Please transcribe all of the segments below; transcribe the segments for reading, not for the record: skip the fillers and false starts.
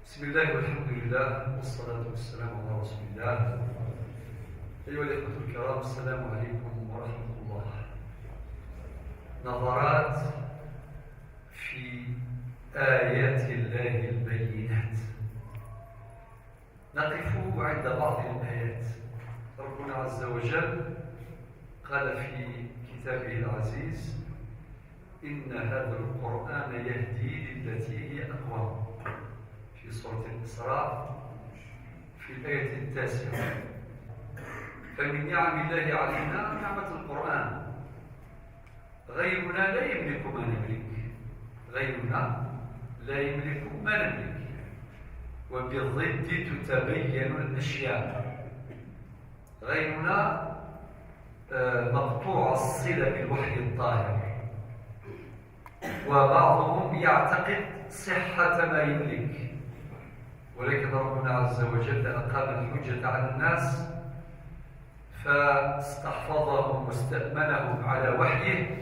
بسم الله والحمد لله والصلاة والسلام على رسول الله. أيها الإخوة الكرام، السلام عليكم ورحمة الله. نظرات في آيات الله البينات. نقف عند بعض الآيات. ربنا عز وجل قال في كتابه العزيز: إن هذا القرآن يهدي للتي هي أقوم، في سورة الإسراء في الآية 9. فمن نعم الله علينا نعمة القرآن. غيرنا لا يملك ما نملك، غيرنا لا يملك ما نملك، وبالضد تتبين الأشياء. غيرنا مقطوع الصلة بالوحي الطاهر، وبعضهم يعتقد صحة ما يملك، ولكن ربنا عز وجل أقام الحجة على الناس فاستحفظهم واستأمنهم على وحيه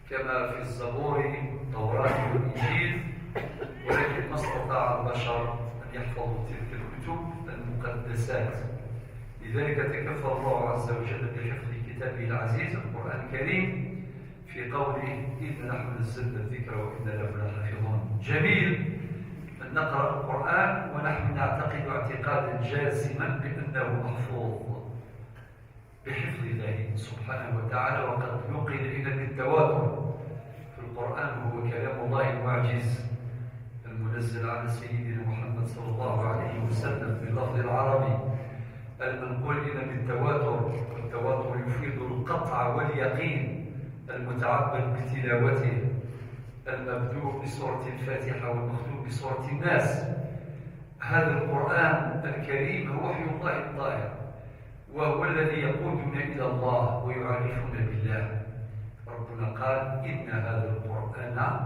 كما في الزبور والتوراة والإنجيل، ولكن ما استطاع البشر أن يحفظوا تلك الكتب المقدسات. لذلك تكفل الله عز وجل بحفظ كتابه العزيز القرآن الكريم في قوله: إنا نحن نزلنا الذكر وإنا له لحافظون. جميل أن نقرأ القرآن ونحن نعتقد اعتقادا جازما بأنه محفوظ بحفظ الله سبحانه وتعالى، وقد نقل إلى بالتواتر في القرآن هو كلام الله المعجز المنزل على سيدنا محمد صلى الله عليه وسلم باللفظ العربي المنقول إلى بالتواتر، والتواتر يفيد القطع واليقين المتعبد بتلاوته، المبدوء بسورة الفاتحة والمختوم بسورة الناس. هذا القرآن الكريم هو وحي الله الطاهر، وهو الذي يقودنا إلى الله ويعرفنا بالله. ربنا قال: إن هذا القرآن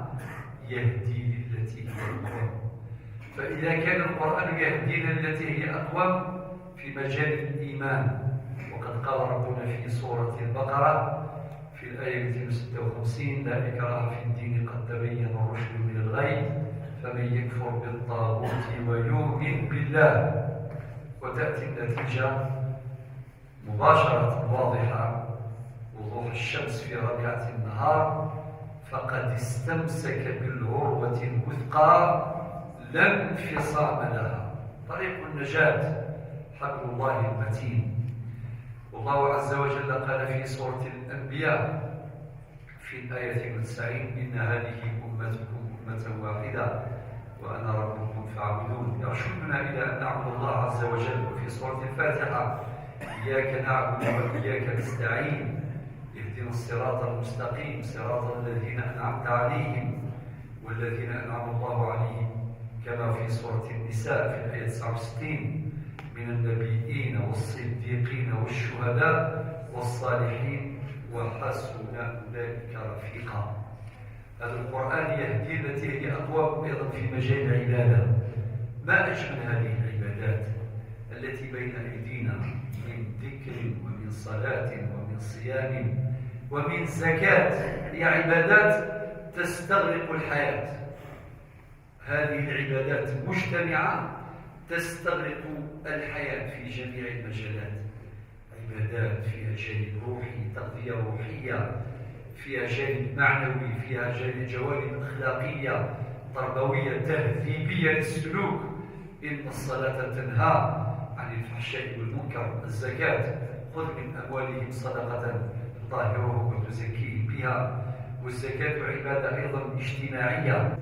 يهدي للتي هي أقوم. فإذا كان القرآن يهدينا للتي هي أقوم في مجال الإيمان، وقد قال ربنا في سورة البقرة في الآية 256: لا إكراه في الدين قد تبين الرشد من الغي فمن يكفر بالطاغوت ويؤمن بالله. وتأتي النتيجة مباشرة واضحة وضوح الشمس في ربيعة النهار: فقد استمسك بالعروة الوثقى لا انفصام لها. طريق النجاة حبل الله المتين. والله عز وجل قال في سورة الأنبياء في الآية 90: إن هذه أمتكم أمة واحدة وأنا ربكم فاعبدون. يرشدنا إلى أن نعبد الله عز وجل. في سورة الفاتحة: إياك نعبد وإياك نستعين اهدنا الصراط المستقيم صراط الذين أنعمت عليهم والذين أنعم الله عليهم، كما في سورة النساء في الآية 69: من النبيين والصديقين والشهداء والصالحين وحسن أولئك رفيقا. هذا القرآن يهدي التي هي أقوم أيضا في مجال العبادة. ما أجمل هذه العبادات التي بين أيدينا من ذكر ومن صلاة ومن صيام ومن زكاة. هي عبادات تستغرق الحياة. هذه العبادات مجتمعة تستغرق الحياة في جميع المجالات. عبادات فيها جانب روحي، تغذية روحية، فيها جانب معنوي، فيها جوانب أخلاقية تربوية تهذيبية للسلوك. إن الصلاة تنهى عن الفحشاء والمنكر. الزكاة: خذ من أموالهم صدقة تطهرهم وتزكيهم بها. والزكاة عبادة أيضا اجتماعية،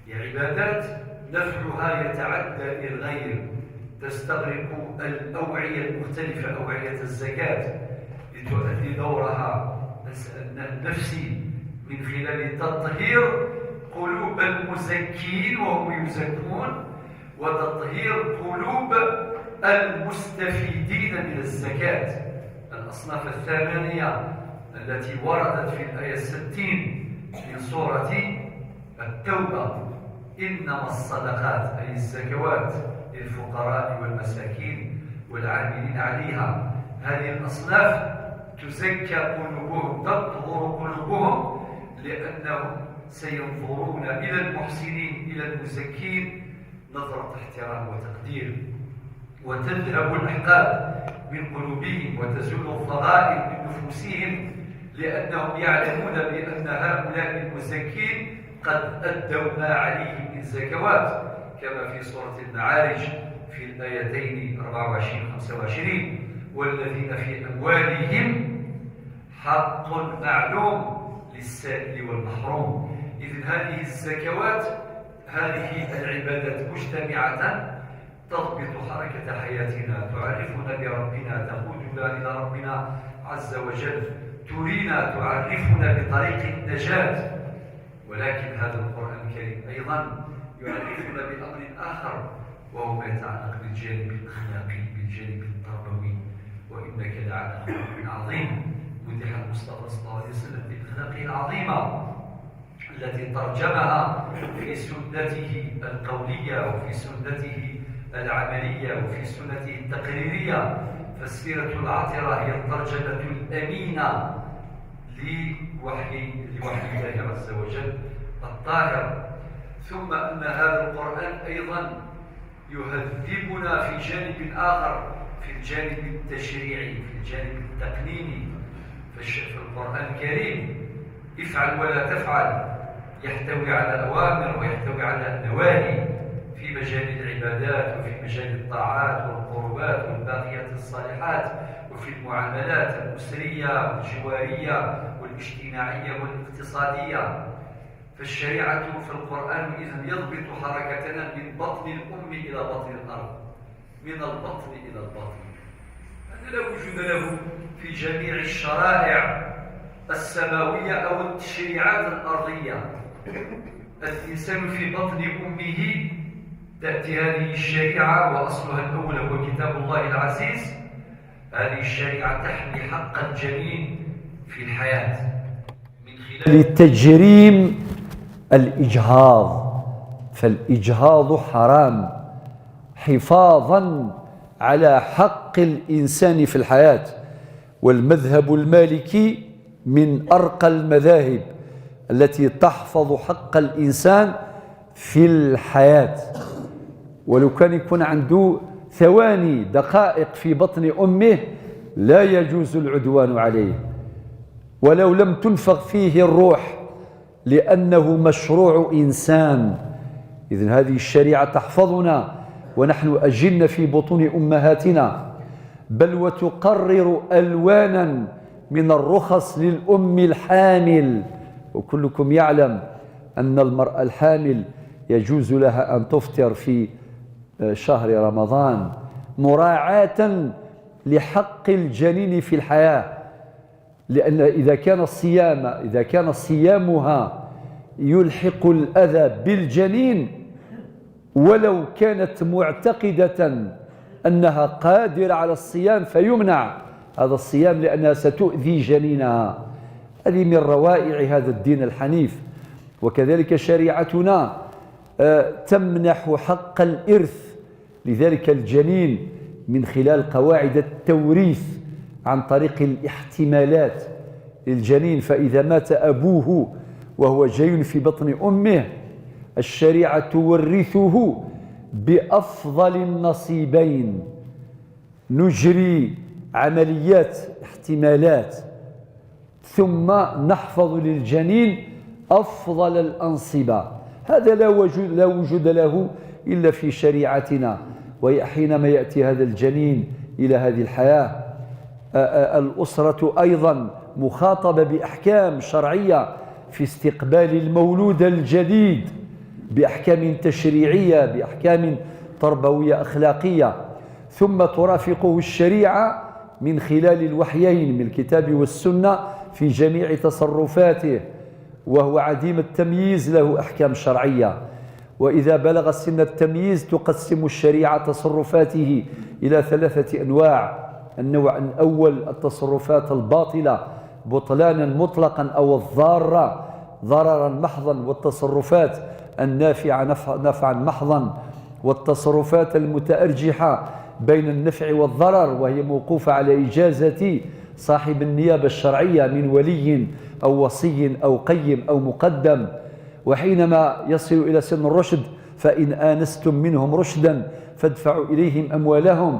هي عبادات نفعها يتعدى إلى الغير، تستغرق الأوعية المختلفة، أوعية الزكاة، لتؤدي دورها النفسي من خلال تطهير قلوب المزكين وهم يزكون، وتطهير قلوب المستفيدين من الزكاة. الأصناف الثمانية التي وردت في الآية 60 من سورة التوبة: إنما الصدقات أي الزكوات للفقراء والمساكين والعاملين عليها. هذه الأصناف تزكى قلوبهم، تطهر قلوبهم، لأنهم سينظرون إلى المحسنين إلى المزكين نظرة احترام وتقدير، وتذهب الأحقاد من قلوبهم وتزول الضغائن من نفوسهم، لأنهم يعلمون بأن هؤلاء المزكين قد أدوا ما عليهم من زكوات، كما في سورة المعارج في الآيتين 24-25: والذين في أموالهم حق معلوم للسائل والمحروم. إذن هذه الزكوات، هذه العبادات مجتمعة تضبط حركة حياتنا، تعرفنا بربنا، تقودنا إلى ربنا عز وجل، ترينا، تعرفنا بطريق النجاة. ولكن هذا القرآن الكريم أيضا يعرفنا بأمر آخر، وهو ما يتعلق بالجانب الأخلاقي، بالجانب التربوي. وإنك لعلى خلق عظيم. مدح المصطفى صلى الله عليه وسلم بأخلاقه العظيمة التي ترجمها في سنته القولية وفي سنته العملية وفي سنته التقريرية. فالسيرة العطرة هي الترجمة الأمينة لوحي الله عز وجل الطاهر. ثم أن هذا القرآن أيضا يهذبنا في جانب آخر، في الجانب التشريعي، في الجانب التقنيني. في القرآن الكريم افعل ولا تفعل يحتوي على أوامر ويحتوي على نواهي في مجال العبادات وفي مجال الطاعات والقربات والباقيات الصالحات، وفي المعاملات الأسرية والجوارية والاجتماعية والاقتصادية. فالشريعة في القرآن إذن يضبط حركتنا من بطن الأم إلى بطن الأرض، من البطن إلى البطن. هذا لا وجود له في جميع الشرائع السماوية أو التشريعات الأرضية. الإنسان في بطن أمه تأتي هذه الشريعة، وأصلها الأول هو كتاب الله العزيز. هذه الشريعة تحمي حق الجنين في الحياة من خلال تجريم الإجهاض. فالإجهاض حرام حفاظا على حق الإنسان في الحياة. والمذهب المالكي من أرقى المذاهب التي تحفظ حق الإنسان في الحياة. ولو كان يكون عنده ثواني دقائق في بطن أمه لا يجوز العدوان عليه، ولو لم تنفخ فيه الروح، لأنه مشروع إنسان. إذن هذه الشريعة تحفظنا ونحن أجلنا في بطون أمهاتنا، بل وتقرر ألوانا من الرخص للأم الحامل. وكلكم يعلم أن المرأة الحامل يجوز لها أن تفطر في شهر رمضان مراعاة لحق الجنين في الحياة، لأن إذا كان صيامها يلحق الأذى بالجنين، ولو كانت معتقدة أنها قادرة على الصيام فيمنع هذا الصيام لأنها ستؤذي جنينها. هذه من روائع هذا الدين الحنيف. وكذلك شريعتنا تمنح حق الإرث لذلك الجنين من خلال قواعد التوريث عن طريق الاحتمالات للجنين. فإذا مات أبوه وهو جاي في بطن أمه، الشريعة تورثه بأفضل النصيبين. نجري عمليات احتمالات ثم نحفظ للجنين أفضل الأنصبة. هذا لا وجود له إلا في شريعتنا. وحينما يأتي هذا الجنين إلى هذه الحياة، الأسرة أيضا مخاطبة بأحكام شرعية في استقبال المولود الجديد، بأحكام تشريعية، بأحكام تربوية أخلاقية. ثم ترافقه الشريعة من خلال الوحيين من الكتاب والسنة في جميع تصرفاته، وهو عديم التمييز له أحكام شرعية. وإذا بلغ سن التمييز تقسم الشريعة تصرفاته إلى 3 أنواع. النوع الأول التصرفات الباطلة بطلانا مطلقا أو الضارة ضررا محضا، والتصرفات النافعة نفعا محضا، والتصرفات المتأرجحة بين النفع والضرر وهي موقوفة على إجازة صاحب النيابة الشرعية من ولي أو وصي أو قيم أو مقدم. وحينما يصل إلى سن الرشد فإن آنستم منهم رشدا فادفعوا إليهم أموالهم.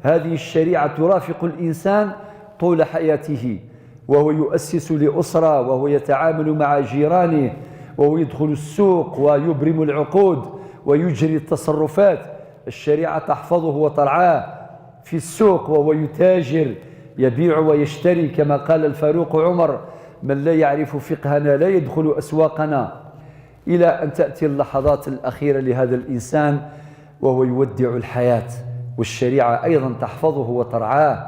هذه الشريعة ترافق الإنسان طول حياته، وهو يؤسس لأسرة، وهو يتعامل مع جيرانه، وهو يدخل السوق ويبرم العقود ويجري التصرفات. الشريعة تحفظه وترعاه في السوق، وهو يتاجر يبيع ويشتري، كما قال الفاروق عمر: من لا يعرف فقهنا لا يدخل أسواقنا. إلى أن تأتي اللحظات الأخيرة لهذا الإنسان وهو يودع الحياة، والشريعة أيضا تحفظه وترعاه.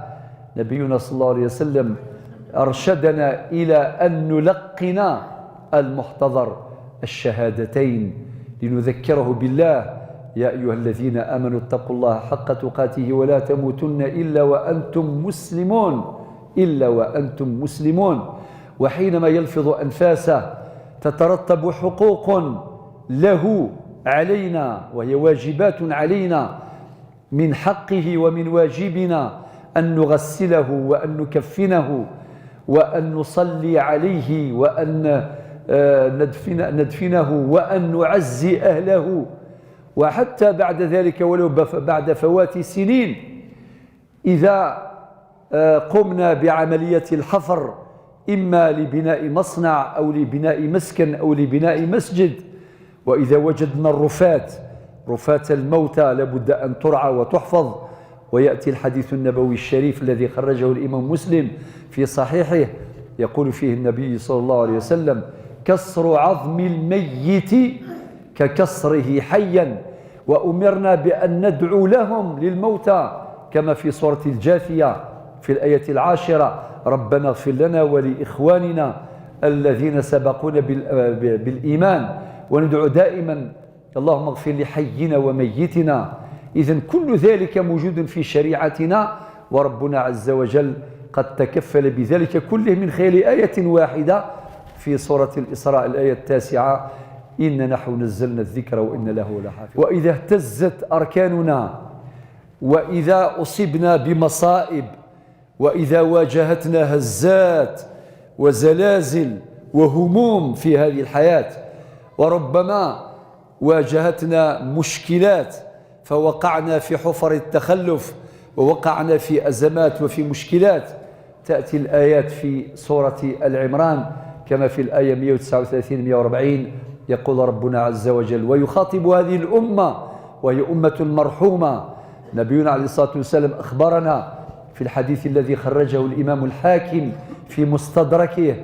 نبينا صلى الله عليه وسلم أرشدنا إلى أن نلقن المحتضر الشهادتين لنذكره بالله: يا أيها الذين آمنوا اتقوا الله حق تقاته ولا تموتن إلا وأنتم مسلمون، إلا وأنتم مسلمون. وحينما يلفظ أنفاسه تترتب حقوق له علينا، وهي واجبات علينا. من حقه ومن واجبنا أن نغسله وأن نكفنه وأن نصلي عليه وأن ندفنه وأن نعزي أهله. وحتى بعد ذلك ولو بعد فوات سنين، إذا قمنا بعملية الحفر إما لبناء مصنع أو لبناء مسكن أو لبناء مسجد، وإذا وجدنا رفات الموتى لابد أن ترعى وتحفظ. ويأتي الحديث النبوي الشريف الذي خرجه الإمام مسلم في صحيحه، يقول فيه النبي صلى الله عليه وسلم: كسر عظم الميت ككسره حيا. وأمرنا بأن ندعو لهم للموتى كما في سورة الجاثية في الآية 10: ربنا اغفر لنا ولإخواننا الذين سبقونا بالإيمان. وندعو دائما: اللهم اغفر لحينا وميتنا. إذن كل ذلك موجود في شريعتنا، وربنا عز وجل قد تكفل بذلك كله من خلال آية واحدة في سورة الإسراء الآية 9: إن نحن نزلنا الذكر وإن له لحافظ. وإذا اهتزت أركاننا، وإذا أصبنا بمصائب، وإذا واجهتنا هزات وزلازل وهموم في هذه الحياة، وربما واجهتنا مشكلات فوقعنا في حفر التخلف ووقعنا في أزمات وفي مشكلات، تأتي الآيات في سورة العمران كما في الآية 139-140: يقول ربنا عز وجل ويخاطب هذه الأمة وهي أمة مرحومة. نبينا عليه الصلاة والسلام أخبرنا في الحديث الذي خرجه الإمام الحاكم في مستدركه،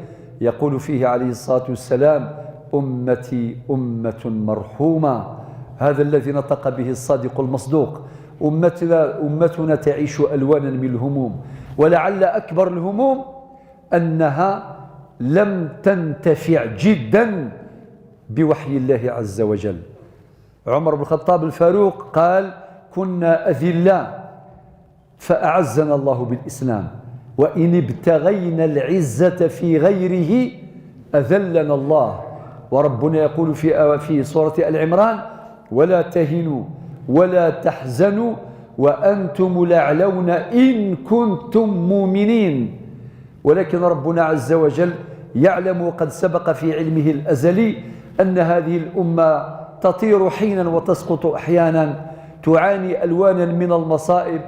يقول فيه عليه الصلاة والسلام: أمتي أمة مرحومة. هذا الذي نطق به الصادق المصدوق. أمتنا تعيش ألوانا من الهموم، ولعل أكبر الهموم أنها لم تنتفع جدا بوحي الله عز وجل. عمر بن الخطاب الفاروق قال: كنا أذلاء فأعزنا الله بالإسلام، وإن ابتغينا العزة في غيره أذلنا الله. وربنا يقول في سورة العمران: ولا تهنوا ولا تحزنوا وأنتم الأعلون إن كنتم مؤمنين. ولكن ربنا عز وجل يعلم وقد سبق في علمه الأزلي أن هذه الأمة تطير حينا وتسقط أحيانا، تعاني ألوانا من المصائب،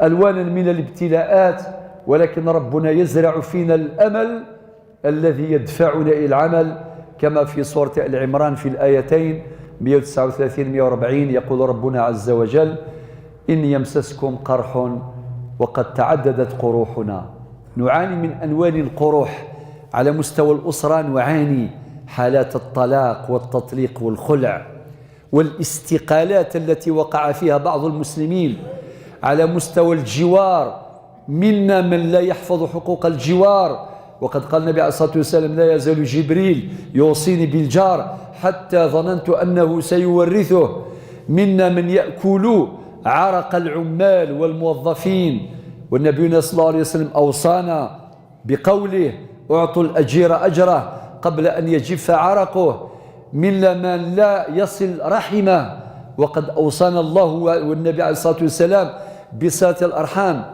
ألوانا من الابتلاءات، ولكن ربنا يزرع فينا الأمل الذي يدفعنا إلى العمل، كما في سورة العمران في الآيتين 139-140: يقول ربنا عز وجل: إن يمسسكم قرح وقد تعددت قروحنا. نعاني من ألوان القروح على مستوى الأسرة، نعاني حالات الطلاق والتطليق والخلع والاستقالات التي وقع فيها بعض المسلمين. على مستوى الجوار، منا من لا يحفظ حقوق الجوار، وقد قال النبي عليه الصلاة والسلام: لا يزال جبريل يوصيني بالجار حتى ظننت أنه سيورثه. منا من يأكل عرق العمال والموظفين، والنبي صلى الله عليه وسلم أوصانا بقوله: أعطوا الأجير أجره قبل أن يجف عرقه. منا من لا يصل رحمه، وقد أوصانا الله والنبي عليه الصلاة والسلام بصلة الأرحام.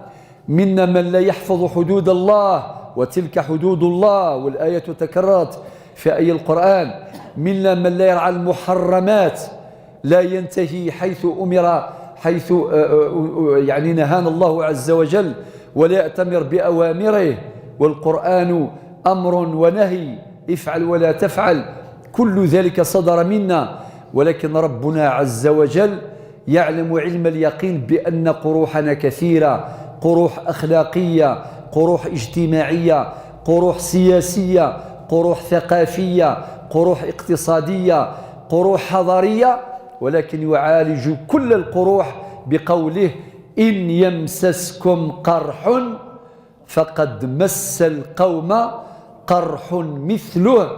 منا من لا يحفظ حدود الله، وتلك حدود الله، والآية تكررت في أي القرآن. منا من لا يرعى المحرمات لا ينتهي حيث أمر، حيث يعني نهانا الله عز وجل، ولا يأتمر بأوامره. والقرآن أمر ونهي، افعل ولا تفعل، كل ذلك صدر منا. ولكن ربنا عز وجل يعلم علم اليقين بأن قروحنا كثيرة، قروح أخلاقية، قروح اجتماعية، قروح سياسية، قروح ثقافية، قروح اقتصادية، قروح حضارية، ولكن يعالج كل القروح بقوله: إن يمسسكم قرح فقد مس القوم قرح مثله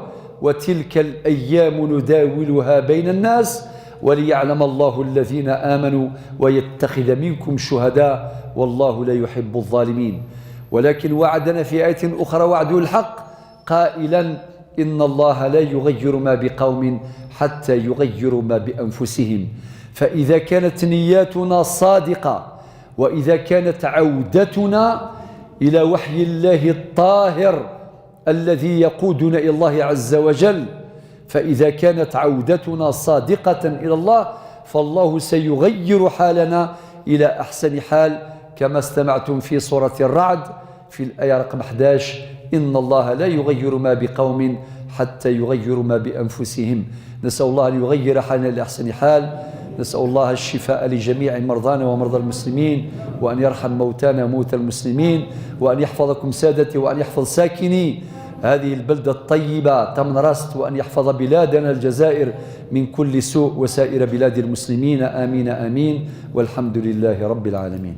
وتلك الأيام نداولها بين الناس وليعلم الله الذين آمنوا ويتخذ منكم شهداء والله لا يحب الظالمين. ولكن وعدنا في آية أخرى وعده الحق قائلا: إن الله لا يغير ما بقوم حتى يغيروا ما بأنفسهم. فإذا كانت نياتنا صادقة، وإذا كانت عودتنا إلى وحي الله الطاهر الذي يقودنا إلى الله عز وجل، فإذا كانت عودتنا صادقة إلى الله فالله سيغير حالنا إلى أحسن حال، كما استمعتم في سورة الرعد في الآية رقم 11: إن الله لا يغير ما بقوم حتى يغيروا ما بأنفسهم. نسأل الله أن يغير حالنا لأحسن حال. نسأل الله الشفاء لجميع مرضانا ومرضى المسلمين، وأن يرحم موتانا وموتى المسلمين، وأن يحفظكم سادتي، وأن يحفظ ساكني هذه البلدة الطيبة تمنرست، وأن يحفظ بلادنا الجزائر من كل سوء وسائر بلاد المسلمين. آمين آمين، والحمد لله رب العالمين.